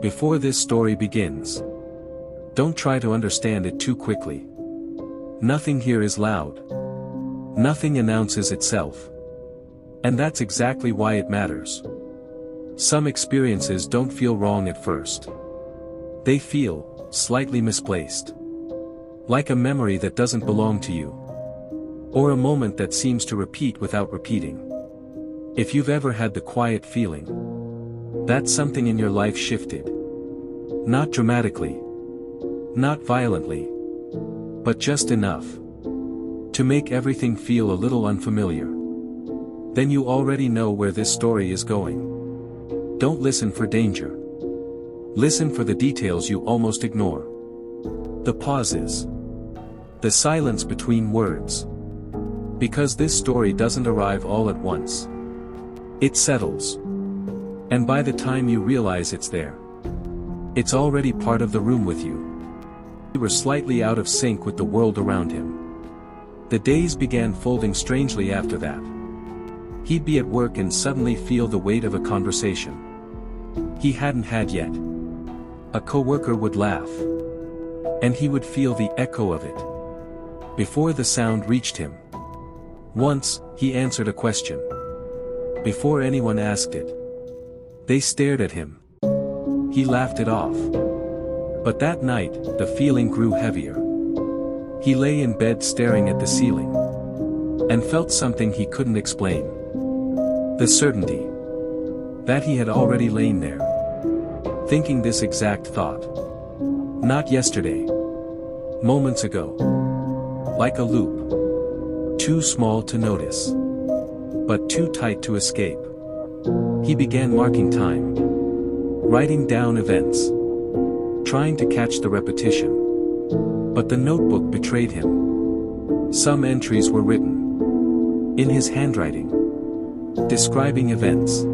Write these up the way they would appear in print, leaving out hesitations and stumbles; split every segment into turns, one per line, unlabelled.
Before this story begins, don't try to understand it too quickly. Nothing here is loud. Nothing announces itself. And that's exactly why it matters. Some experiences don't feel wrong at first. They feel slightly misplaced. Like a memory that doesn't belong to you. Or a moment that seems to repeat without repeating. If you've ever had the quiet feeling that something in your life shifted. Not dramatically. Not violently. But just enough to make everything feel a little unfamiliar. Then you already know where this story is going. Don't listen for danger. Listen for the details you almost ignore. The pauses. The silence between words. Because this story doesn't arrive all at once. It settles. And by the time you realize it's there, it's already part of the room with you. You were slightly out of sync with the world around him. The days began folding strangely after that. He'd be at work and suddenly feel the weight of a conversation he hadn't had yet. A coworker would laugh. And he would feel the echo of it before the sound reached him. Once, he answered a question. Before anyone asked it. They stared at him. He laughed it off. But that night, the feeling grew heavier. He lay in bed staring at the ceiling. And felt something he couldn't explain. The certainty that he had already lain there, thinking this exact thought. Not yesterday. Moments ago. Like a loop. Too small to notice. But too tight to escape. He began marking time. Writing down events. Trying to catch the repetition. But the notebook betrayed him. Some entries were written in his handwriting, describing events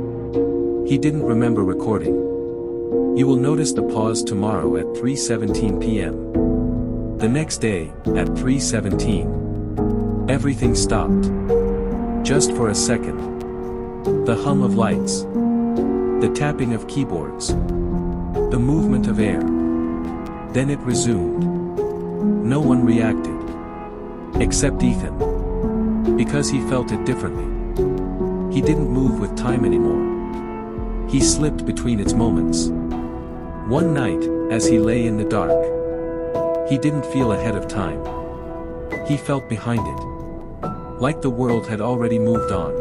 he didn't remember recording. You will notice the pause tomorrow at 3:17 p.m. The next day, at 3:17. Everything stopped. Just for a second. The hum of lights. The tapping of keyboards. The movement of air. Then it resumed. No one reacted. Except Ethan. Because he felt it differently. He didn't move with time anymore. He slipped between its moments. One night, as he lay in the dark. He didn't feel ahead of time. He felt behind it. Like the world had already moved on.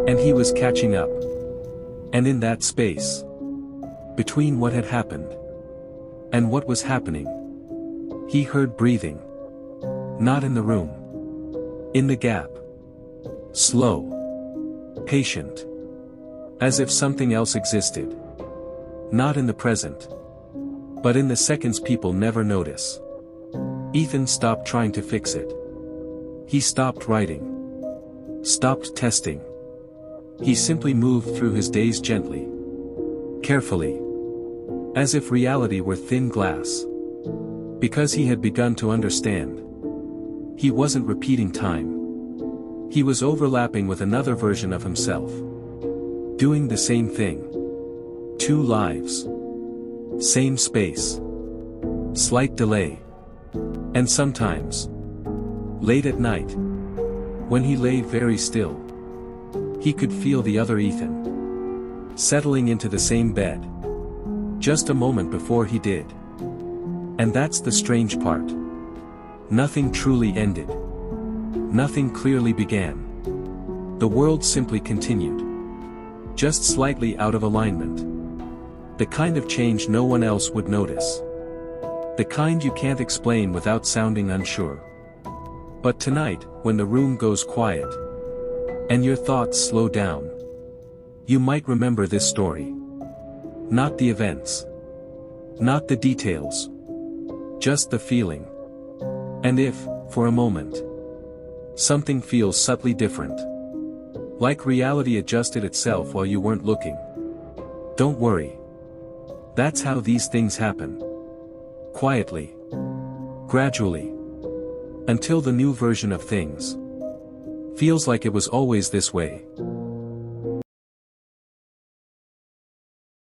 And he was catching up. And in that space, between what had happened and what was happening, he heard breathing. Not in the room. In the gap. Slow. Patient. As if something else existed. Not in the present. But in the seconds people never notice. Ethan stopped trying to fix it. He stopped writing. Stopped testing. He simply moved through his days gently. Carefully. As if reality were thin glass. Because he had begun to understand. He wasn't repeating time. He was overlapping with another version of himself. Doing the same thing. Two lives. Same space. Slight delay. And sometimes, late at night, when he lay very still, he could feel the other Ethan settling into the same bed. Just a moment before he did. And that's the strange part. Nothing truly ended. Nothing clearly began. The world simply continued. Just slightly out of alignment. The kind of change no one else would notice. The kind you can't explain without sounding unsure. But tonight, when the room goes quiet, and your thoughts slow down, you might remember this story. Not the events. Not the details. Just the feeling. And if, for a moment, something feels subtly different. Like reality adjusted itself while you weren't looking. Don't worry. That's how these things happen. Quietly. Gradually. Until the new version of things feels like it was always this way.